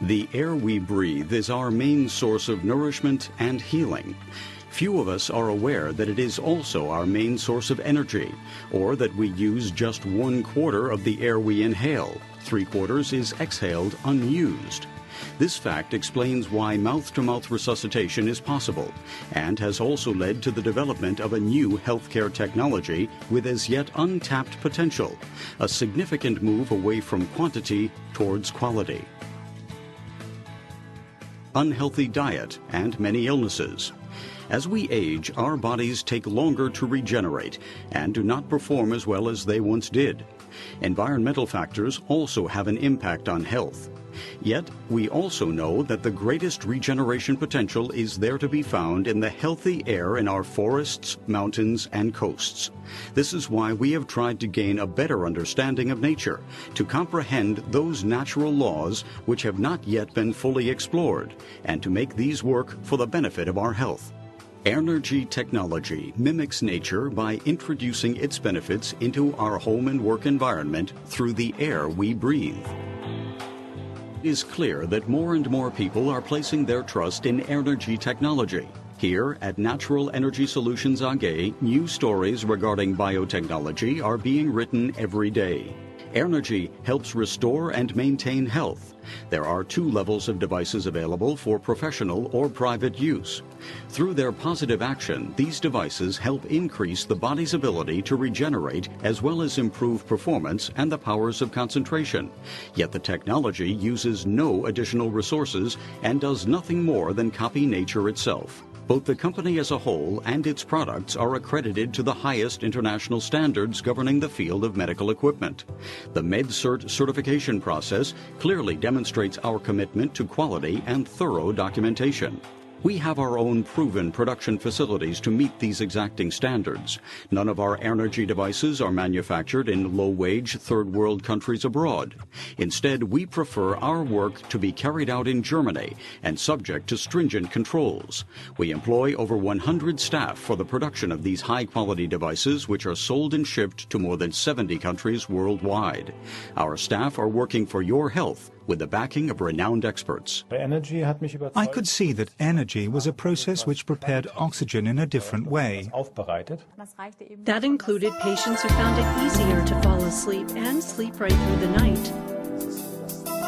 The air we breathe is our main source of nourishment and healing. Few of us are aware that it is also our main source of energy, or that we use just 1/4 of the air we inhale. 3/4 is exhaled unused. This fact explains why mouth-to-mouth resuscitation is possible, and has also led to the development of a new healthcare technology with as yet untapped potential, a significant move away from quantity towards quality. Unhealthy diet and many illnesses. As we age, our bodies take longer to regenerate and do not perform as well as they once did. Environmental factors also have an impact on health. Yet, we also know that the greatest regeneration potential is there to be found in the healthy air in our forests, mountains, and coasts. This is why we have tried to gain a better understanding of nature, to comprehend those natural laws which have not yet been fully explored, and to make these work for the benefit of our health. Airnergy technology mimics nature by introducing its benefits into our home and work environment through the air we breathe. It is clear that more and more people are placing their trust in Airnergy technology. Here at Natural Energy Solutions AG, new stories regarding biotechnology are being written every day. Airnergy helps restore and maintain health. There are 2 levels of devices available for professional or private use. Through their positive action, these devices help increase the body's ability to regenerate as well as improve performance and the powers of concentration. Yet the technology uses no additional resources and does nothing more than copy nature itself. Both the company as a whole and its products are accredited to the highest international standards governing the field of medical equipment. The MedCert certification process clearly demonstrates our commitment to quality and thorough documentation. We have our own proven production facilities to meet these exacting standards. None of our Airnergy devices are manufactured in low-wage third-world countries abroad. Instead, we prefer our work to be carried out in Germany and subject to stringent controls. We employ over 100 staff for the production of these high-quality devices, which are sold and shipped to more than 70 countries worldwide. Our staff are working for your health with the backing of renowned experts. I could see that energy was a process which prepared oxygen in a different way. That included patients who found it easier to fall asleep and sleep right through the night.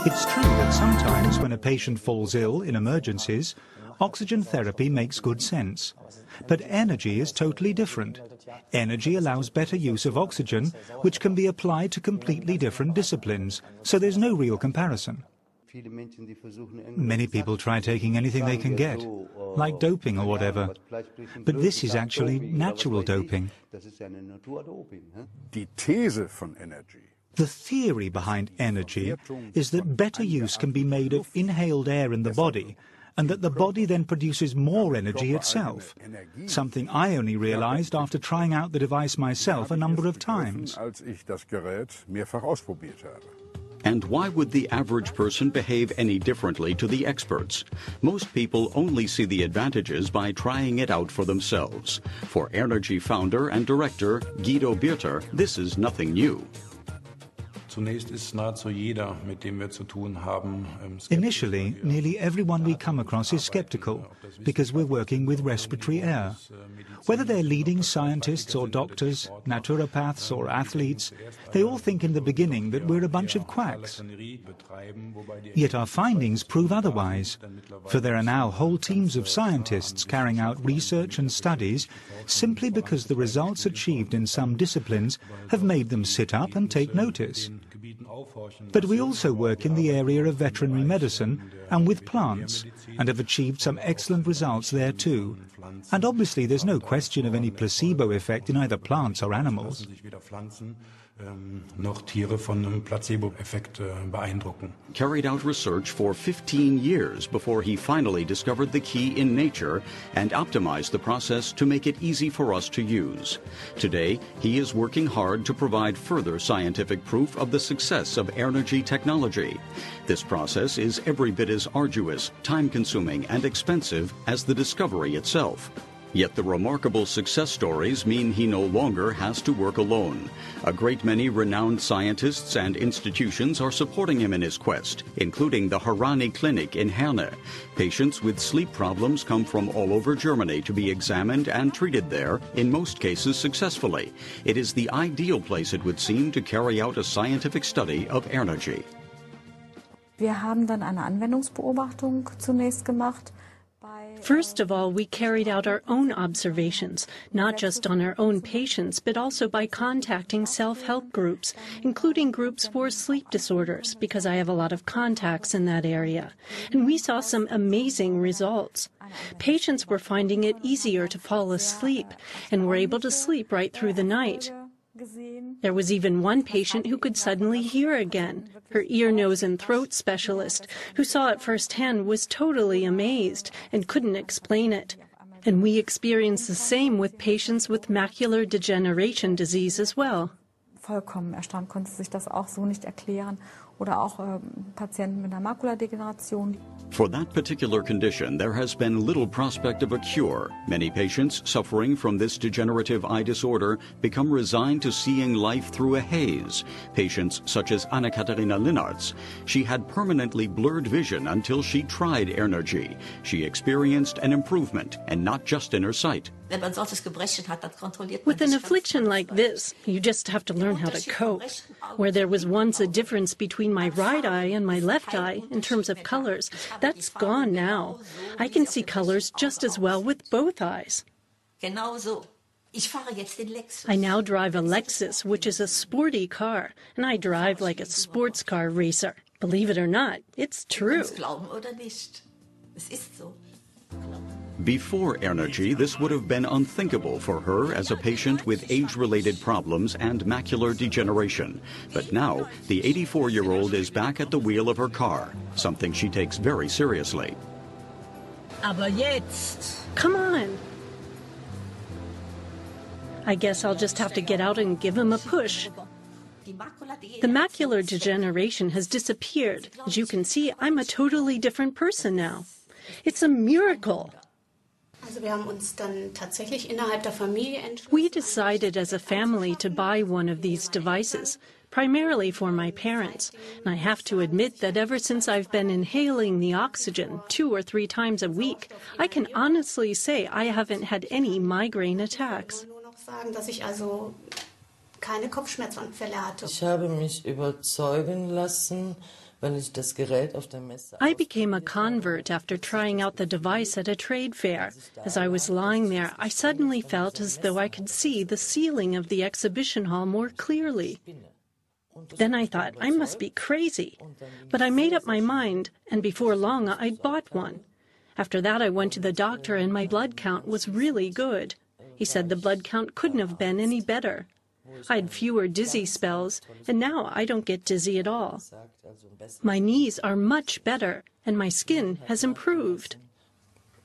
It's true that sometimes when a patient falls ill in emergencies, oxygen therapy makes good sense. But energy is totally different. Energy allows better use of oxygen, which can be applied to completely different disciplines, so there's no real comparison. Many people try taking anything they can get, like doping or whatever. But this is actually natural doping. The theory behind energy is that better use can be made of inhaled air in the body, and that the body then produces more energy itself, something I only realized after trying out the device myself a number of times. And why would the average person behave any differently to the experts? Most people only see the advantages by trying it out for themselves. For Airnergy founder and director Guido Birter, this is nothing new. Initially, nearly everyone we come across is skeptical, because we're working with respiratory air. Whether they're leading scientists or doctors, naturopaths or athletes, they all think in the beginning that we're a bunch of quacks. Yet our findings prove otherwise, for there are now whole teams of scientists carrying out research and studies simply because the results achieved in some disciplines have made them sit up and take notice. But we also work in the area of veterinary medicine and with plants, and have achieved some excellent results there too. And obviously there's no question of any placebo effect in either plants or animals. Carried out research for 15 years before he finally discovered the key in nature and optimized the process to make it easy for us to use. Today, he is working hard to provide further scientific proof of the success of Airnergy technology. This process is every bit as arduous, time-consuming, and expensive as the discovery itself. Yet the remarkable success stories mean he no longer has to work alone. A great many renowned scientists and institutions are supporting him in his quest, including the Harani Clinic in Herne. Patients with sleep problems come from all over Germany to be examined and treated there, in most cases successfully. It is the ideal place, it would seem, to carry out a scientific study of Airnergy. Wir haben dann eine Anwendungsbeobachtung zunächst gemacht. First of all, we carried out our own observations, not just on our own patients, but also by contacting self-help groups, including groups for sleep disorders, because I have a lot of contacts in that area. And we saw some amazing results. Patients were finding it easier to fall asleep and were able to sleep right through the night. There was even one patient who could suddenly hear again. Her ear, nose, and throat specialist, who saw it firsthand, was totally amazed and couldn't explain it. And we experienced the same with patients with macular degeneration disease as well. Vollkommen erstaunt, konnte sich das auch so nicht erklären. Oder auch Patienten mit einer Makuladegeneration. For that particular condition, there has been little prospect of a cure. Many patients suffering from this degenerative eye disorder become resigned to seeing life through a haze. Patients such as Anna-Katharina Linnartz. She had permanently blurred vision until she tried Airnergy. She experienced an improvement, and not just in her sight. With an affliction like this, you just have to learn how to cope. Where there was once a difference between my right eye and my left eye in terms of colors, that's gone now. I can see colors just as well with both eyes. I now drive a Lexus, which is a sporty car, and I drive like a sports car racer. Believe it or not, it's true. Before Airnergy, this would have been unthinkable for her as a patient with age-related problems and macular degeneration. But now, the 84-year-old is back at the wheel of her car, something she takes very seriously. Aber jetzt! Come on! I guess I'll just have to get out and give him a push. The macular degeneration has disappeared. As you can see, I'm a totally different person now. It's a miracle. We decided as a family to buy one of these devices, primarily for my parents. And I have to admit that ever since I've been inhaling the oxygen 2 or 3 times a week, I can honestly say I haven't had any migraine attacks. Ich habe mich überzeugen lassen. I became a convert after trying out the device at a trade fair. As I was lying there, I suddenly felt as though I could see the ceiling of the exhibition hall more clearly. Then I thought, I must be crazy. But I made up my mind, and before long I'd bought one. After that I went to the doctor and my blood count was really good. He said the blood count couldn't have been any better. I had fewer dizzy spells, and now I don't get dizzy at all. My knees are much better, and my skin has improved.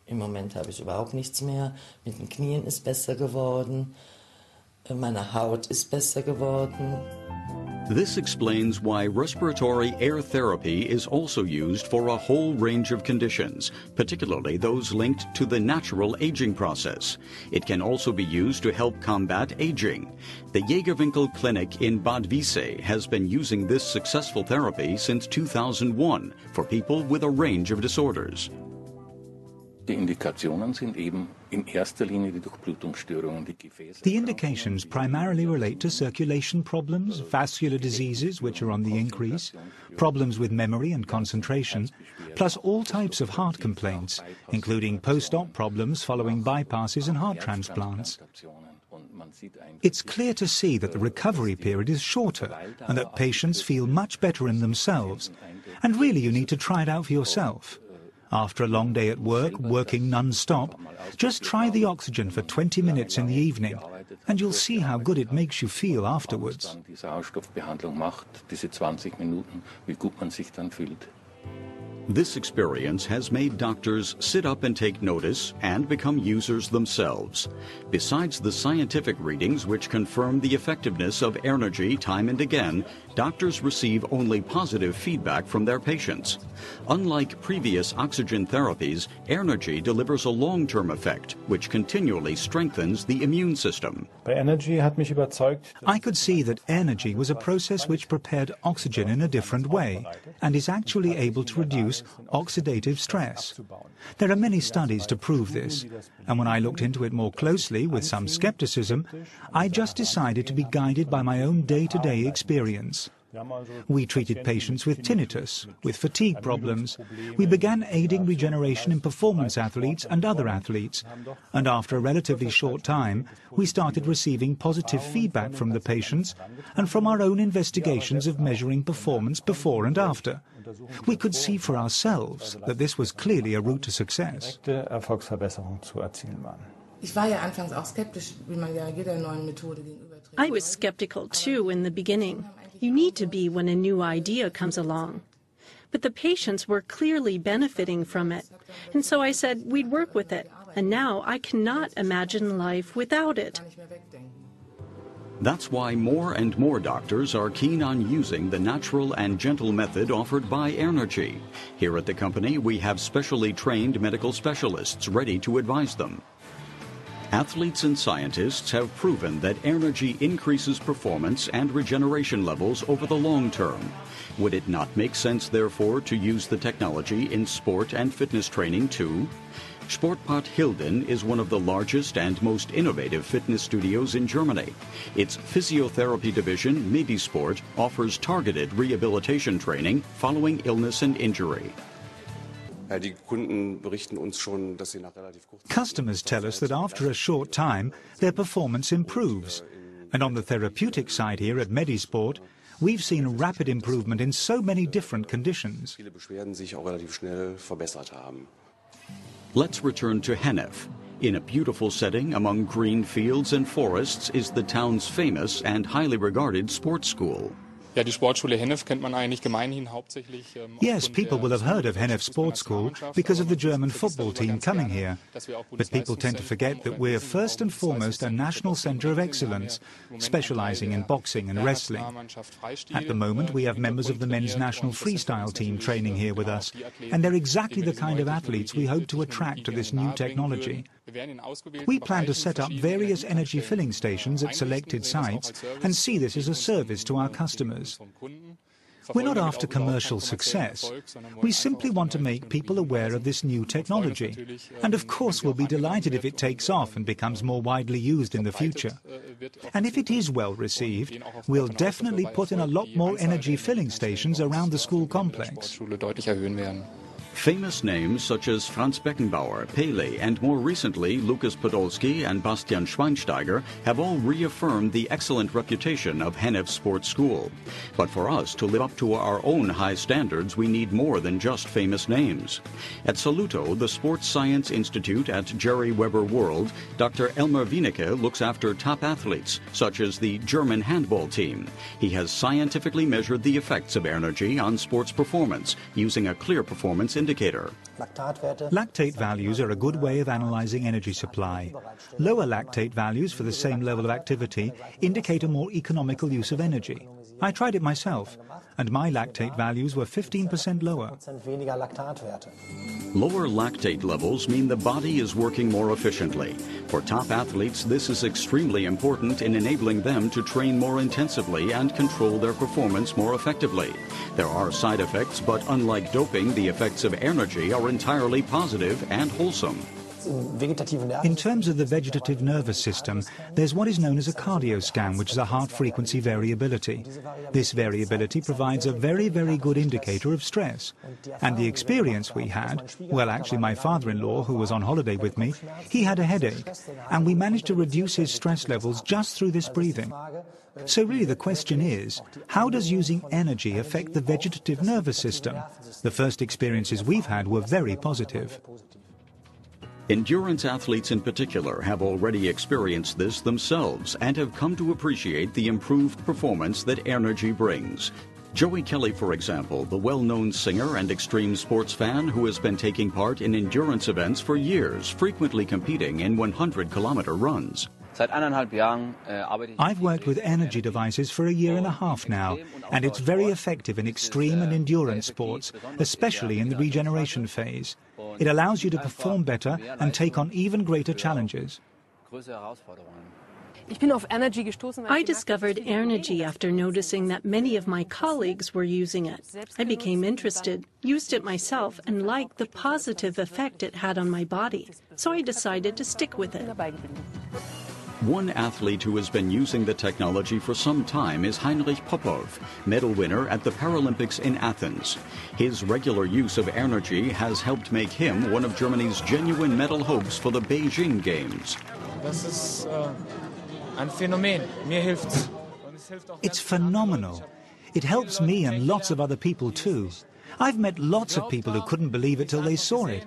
Im Moment habe ich überhaupt nichts mehr. Mit den Knien ist besser geworden. Meine Haut ist besser geworden. This explains why respiratory air therapy is also used for a whole range of conditions, particularly those linked to the natural aging process. It can also be used to help combat aging. The Jägerwinkel Clinic in Bad Wiessee has been using this successful therapy since 2001 for people with a range of disorders. Die Indikationen sind eben in erster Linie die Durchblutungsstörungen, die Gefäße. The indications primarily relate to circulation problems, vascular diseases which are on the increase, problems with memory and concentration, plus all types of heart complaints, including post-op problems following bypasses and heart transplants. It's clear to see that the recovery period is shorter and that patients feel much better in themselves. And really you need to try it out for yourself. After a long day at work, working non-stop, just try the oxygen for 20 minutes in the evening, and you'll see how good it makes you feel afterwards. Diese Sauerstoffbehandlung macht, diese 20 Minuten, wie gut man sich dann fühlt. This experience has made doctors sit up and take notice and become users themselves. Besides the scientific readings which confirm the effectiveness of Airnergy time and again, doctors receive only positive feedback from their patients. Unlike previous oxygen therapies, Airnergy delivers a long-term effect which continually strengthens the immune system. I could see that Airnergy was a process which prepared oxygen in a different way and is actually able to reduce oxidative stress. There are many studies to prove this, and when I looked into it more closely with some skepticism, I just decided to be guided by my own day-to-day experience. We treated patients with tinnitus, with fatigue problems. We began aiding regeneration in performance athletes and other athletes. And after a relatively short time, we started receiving positive feedback from the patients and from our own investigations of measuring performance before and after. We could see for ourselves that this was clearly a route to success. I was skeptical too in the beginning. You need to be when a new idea comes along. But the patients were clearly benefiting from it. And so I said we'd work with it. And now I cannot imagine life without it. That's why more and more doctors are keen on using the natural and gentle method offered by Airnergy. Here at the company, we have specially trained medical specialists ready to advise them. Athletes and scientists have proven that Airnergy increases performance and regeneration levels over the long term. Would it not make sense, therefore, to use the technology in sport and fitness training too? Sportbad Hilden is one of the largest and most innovative fitness studios in Germany. Its physiotherapy division, Medisport, offers targeted rehabilitation training following illness and injury. Customers tell us that after a short time, their performance improves. And on the therapeutic side here at Medisport, we've seen rapid improvement in so many different conditions. Let's return to Hennef. In a beautiful setting among green fields and forests is the town's famous and highly regarded sports school. Yes, people will have heard of Hennef Sports School because of the German football team coming here. But people tend to forget that we're first and foremost a national centre of excellence, specialising in boxing and wrestling. At the moment, we have members of the men's national freestyle team training here with us, and they're exactly the kind of athletes we hope to attract to this new technology. We plan to set up various energy filling stations at selected sites and see this as a service to our customers. We're not after commercial success. We simply want to make people aware of this new technology. And of course we'll be delighted if it takes off and becomes more widely used in the future. And if it is well received, we'll definitely put in a lot more energy filling stations around the school complex. Famous names such as Franz Beckenbauer, Pele, and more recently Lukas Podolski and Bastian Schweinsteiger have all reaffirmed the excellent reputation of Hennef Sports School. But for us to live up to our own high standards, we need more than just famous names. At Saluto, the Sports Science Institute at Jerry Weber World, Dr. Elmer Wienicke looks after top athletes, such as the German handball team. He has scientifically measured the effects of Airnergy on sports performance using a clear performance indicator. Lactate values are a good way of analyzing energy supply. Lower lactate values for the same level of activity indicate a more economical use of energy. I tried it myself, and my lactate values were 15% lower. Lower lactate levels mean the body is working more efficiently. For top athletes, this is extremely important in enabling them to train more intensively and control their performance more effectively. There are side effects, but unlike doping, the effects of Airnergy are entirely positive and wholesome. In terms of the vegetative nervous system, there's what is known as a cardioscan, which is a heart frequency variability. This variability provides a very, very good indicator of stress. And the experience we had, well, actually my father-in-law, who was on holiday with me, he had a headache, and we managed to reduce his stress levels just through this breathing. So really the question is, how does using energy affect the vegetative nervous system? The first experiences we've had were very positive. Endurance athletes in particular have already experienced this themselves and have come to appreciate the improved performance that Airnergy brings. Joey Kelly, for example, the well-known singer and extreme sports fan who has been taking part in endurance events for years, frequently competing in 100-kilometer runs. I've worked with energy devices for 1.5 years now, and it's very effective in extreme and endurance sports, especially in the regeneration phase. It allows you to perform better and take on even greater challenges. I discovered Airnergy after noticing that many of my colleagues were using it. I became interested, used it myself, and liked the positive effect it had on my body. So I decided to stick with it. One athlete who has been using the technology for some time is Heinrich Popov, medal winner at the Paralympics in Athens. His regular use of Airnergy has helped make him one of Germany's genuine medal hopes for the Beijing Games. It's phenomenal. It helps me and lots of other people too. I've met lots of people who couldn't believe it till they saw it.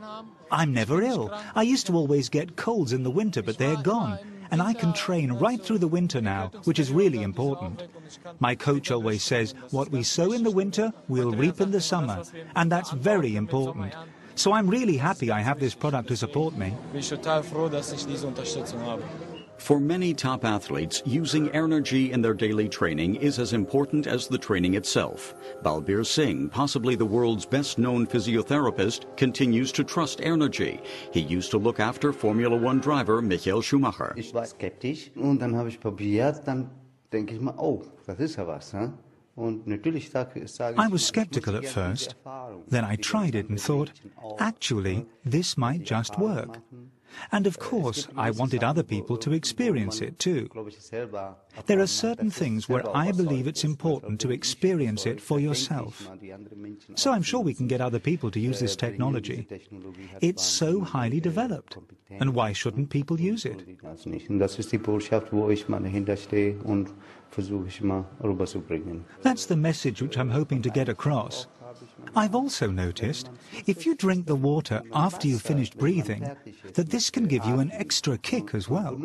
I'm never ill. I used to always get colds in the winter, but they're gone. And I can train right through the winter now, which is really important. My coach always says, what we sow in the winter, we'll reap in the summer. And that's very important. So I'm really happy I have this product to support me. For many top athletes, using Airnergy in their daily training is as important as the training itself. Balbir Singh, possibly the world's best-known physiotherapist, continues to trust Airnergy. He used to look after Formula One driver Michael Schumacher. Ich war skeptisch und dann habe ich probiert, dann denke ich mal, oh, das ist ja was, ne? I was skeptical at first. Then I tried it and thought, actually, this might just work. And of course, I wanted other people to experience it too. There are certain things where I believe it's important to experience it for yourself. So I'm sure we can get other people to use this technology. It's so highly developed. And why shouldn't people use it? That's the message which I'm hoping to get across. I've also noticed, if you drink the water after you've finished breathing, that this can give you an extra kick as well.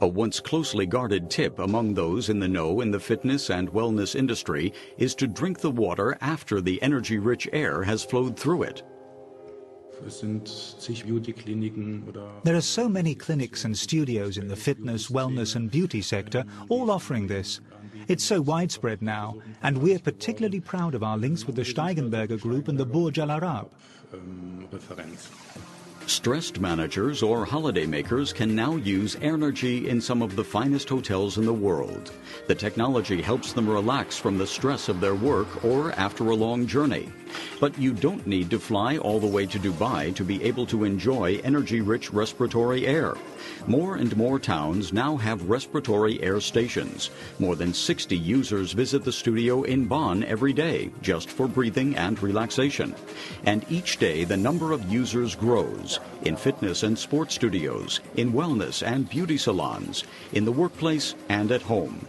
A once closely guarded tip among those in the know in the fitness and wellness industry is to drink the water after the energy-rich air has flowed through it. There are so many clinics and studios in the fitness, wellness and beauty sector all offering this. It's so widespread now, and we're particularly proud of our links with the Steigenberger Group and the Burj Al Arab. Stressed managers or holidaymakers can now use Airnergy in some of the finest hotels in the world. The technology helps them relax from the stress of their work or after a long journey. But you don't need to fly all the way to Dubai to be able to enjoy energy-rich respiratory air. More and more towns now have respiratory air stations. More than 60 users visit the studio in Bonn every day, just for breathing and relaxation. And each day the number of users grows, in fitness and sports studios, in wellness and beauty salons, in the workplace and at home.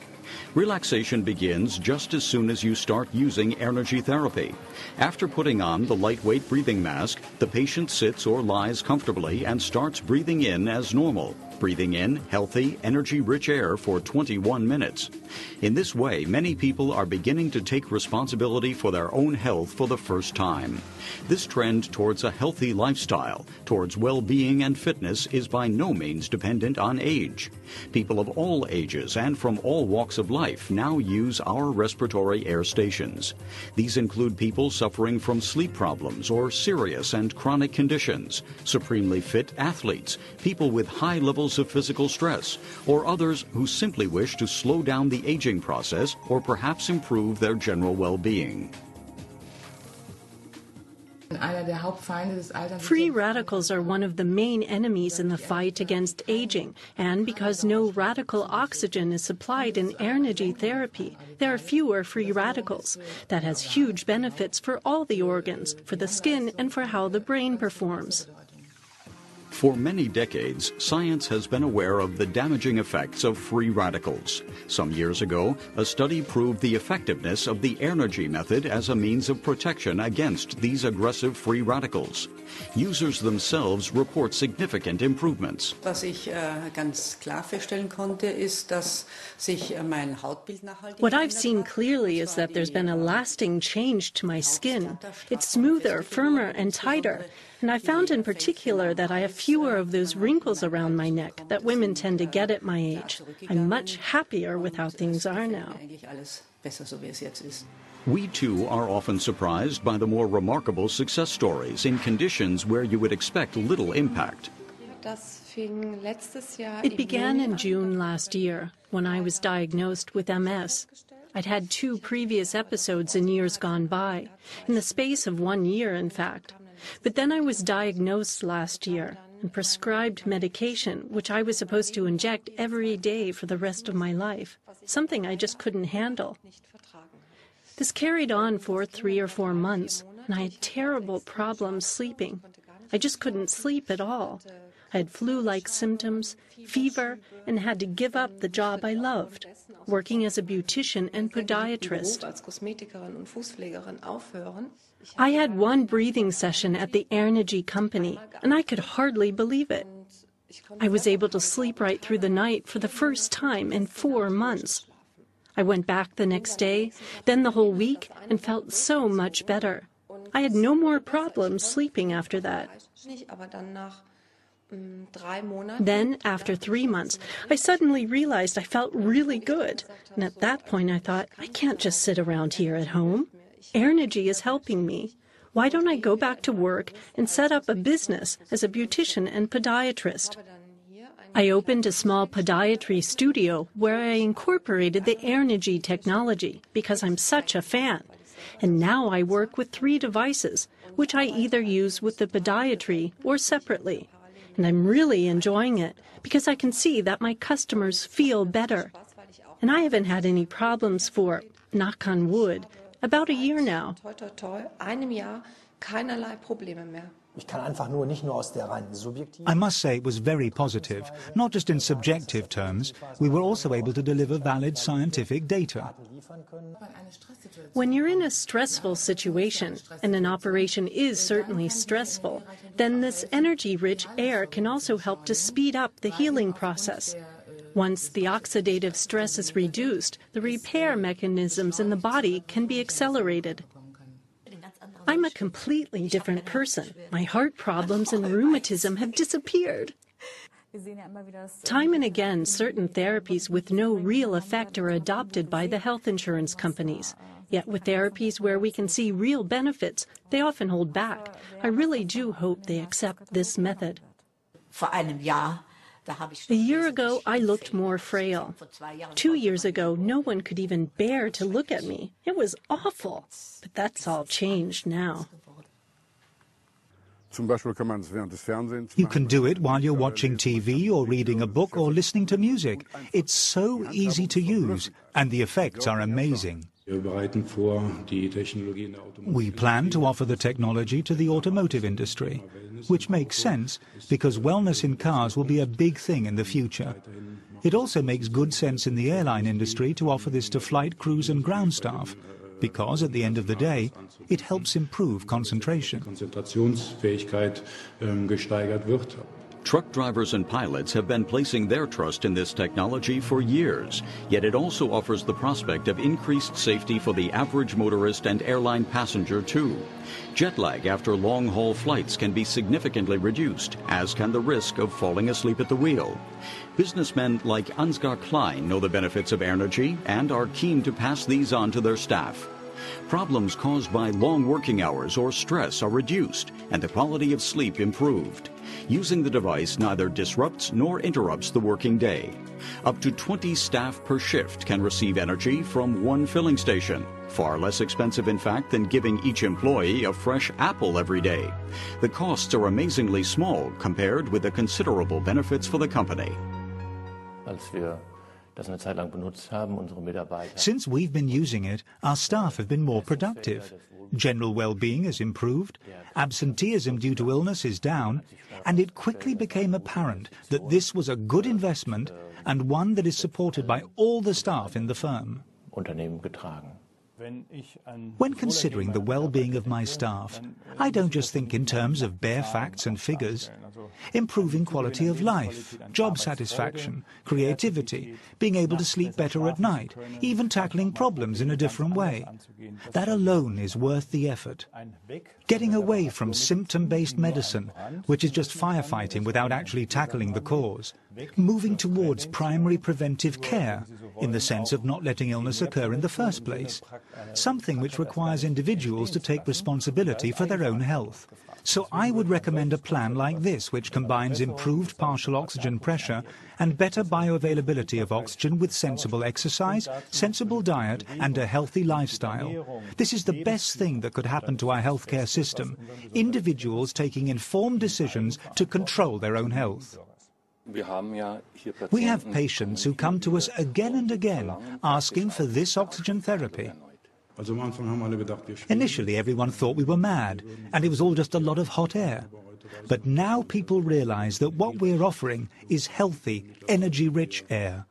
Relaxation begins just as soon as you start using Airnergy therapy. After putting on the lightweight breathing mask, the patient sits or lies comfortably and starts breathing in as normal. Breathing in healthy, energy-rich air for 21 minutes. In this way, many people are beginning to take responsibility for their own health for the first time. This trend towards a healthy lifestyle, towards well-being and fitness, is by no means dependent on age. People of all ages and from all walks of life now use our respiratory air stations. These include people suffering from sleep problems or serious and chronic conditions, supremely fit athletes, people with high levels of physical stress, or others who simply wish to slow down the aging process or perhaps improve their general well-being. Free radicals are one of the main enemies in the fight against aging, and because no radical oxygen is supplied in Airnergy therapy, there are fewer free radicals. That has huge benefits for all the organs, for the skin, and for how the brain performs. For many decades, science has been aware of the damaging effects of free radicals. Some years ago, a study proved the effectiveness of the Airnergy method as a means of protection against these aggressive free radicals. Users themselves report significant improvements. Was ich ganz klar feststellen konnte, ist, dass sich mein Hautbild nachhaltig What I've seen clearly is that there's been a lasting change to my skin. It's smoother, firmer, and tighter. And I found in particular that I have fewer of those wrinkles around my neck that women tend to get at my age. I'm much happier with how things are now. We too are often surprised by the more remarkable success stories in conditions where you would expect little impact. It began in June last year when I was diagnosed with MS. I'd had 2 previous episodes in years gone by, in the space of 1 year, in fact. But then I was diagnosed last year and prescribed medication, which I was supposed to inject every day for the rest of my life, something I just couldn't handle. This carried on for 3 or 4 months, and I had terrible problems sleeping. I just couldn't sleep at all. I had flu-like symptoms, fever, and had to give up the job I loved, working as a beautician and podiatrist. I had 1 breathing session at the Airnergy company, and I could hardly believe it. I was able to sleep right through the night for the first time in 4 months. I went back the next day, then the whole week, and felt so much better. I had no more problems sleeping after that. Then, after 3 months, I suddenly realized I felt really good. And at that point I thought, I can't just sit around here at home. Airnergy is helping me. Why don't I go back to work and set up a business as a beautician and podiatrist? I opened a small podiatry studio where I incorporated the Airnergy technology because I'm such a fan. And now I work with 3 devices, which I either use with the podiatry or separately. And I'm really enjoying it because I can see that my customers feel better. And I haven't had any problems for, knock on wood, about a year now. I must say it was very positive, not just in subjective terms. We were also able to deliver valid scientific data. When you're in a stressful situation, and an operation is certainly stressful, then this energy-rich air can also help to speed up the healing process. Once the oxidative stress is reduced, the repair mechanisms in the body can be accelerated. I'm a completely different person. My heart problems and rheumatism have disappeared. Time and again, certain therapies with no real effect are adopted by the health insurance companies. Yet with therapies where we can see real benefits, they often hold back. I really do hope they accept this method. A year ago, I looked more frail. 2 years ago, no one could even bear to look at me. It was awful. But that's all changed now. You can do it while you're watching TV or reading a book or listening to music. It's so easy to use, and the effects are amazing. We plan to offer the technology to the automotive industry, which makes sense because wellness in cars will be a big thing in the future. It also makes good sense in the airline industry to offer this to flight crews and ground staff, because at the end of the day, it helps improve concentration. Truck drivers and pilots have been placing their trust in this technology for years, yet it also offers the prospect of increased safety for the average motorist and airline passenger too. Jet lag after long-haul flights can be significantly reduced, as can the risk of falling asleep at the wheel. Businessmen like Ansgar Klein know the benefits of Airnergy and are keen to pass these on to their staff. Problems caused by long working hours or stress are reduced and the quality of sleep improved. Using the device neither disrupts nor interrupts the working day. Up to 20 staff per shift can receive energy from 1 filling station. Far less expensive, in fact, than giving each employee a fresh apple every day. The costs are amazingly small compared with the considerable benefits for the company. Since we've been using it, our staff have been more productive. General well-being has improved, absenteeism due to illness is down, and it quickly became apparent that this was a good investment and one that is supported by all the staff in the firm. When considering the well-being of my staff, I don't just think in terms of bare facts and figures. Improving quality of life, job satisfaction, creativity, being able to sleep better at night, even tackling problems in a different way. That alone is worth the effort. Getting away from symptom-based medicine, which is just firefighting without actually tackling the cause. Moving towards primary preventive care, in the sense of not letting illness occur in the first place. Something which requires individuals to take responsibility for their own health. So I would recommend a plan like this, which combines improved partial oxygen pressure and better bioavailability of oxygen with sensible exercise, sensible diet and a healthy lifestyle. This is the best thing that could happen to our healthcare system. Individuals taking informed decisions to control their own health. We have patients who come to us again and again asking for this oxygen therapy. Initially, everyone thought we were mad, and it was all just a lot of hot air. But now people realize that what we're offering is healthy, energy-rich air.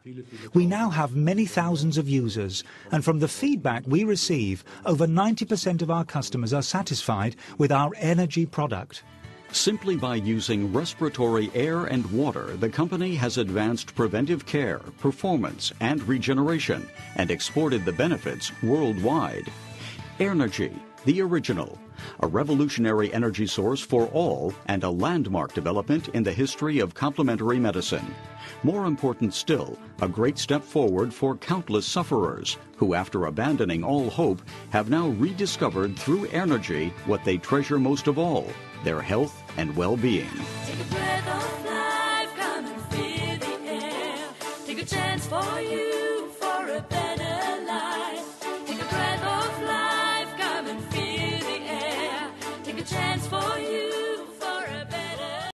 We now have many thousands of users, and from the feedback we receive, over 90% of our customers are satisfied with our Airnergy product. Simply by using respiratory air and water, the company has advanced preventive care, performance, and regeneration, and exported the benefits worldwide. Airnergy, the original, a revolutionary energy source for all and a landmark development in the history of complementary medicine. More important still, a great step forward for countless sufferers who, after abandoning all hope, have now rediscovered through Airnergy what they treasure most of all, their health and well-being. Take a breath of life, come and feel the air. Take a chance for you for a better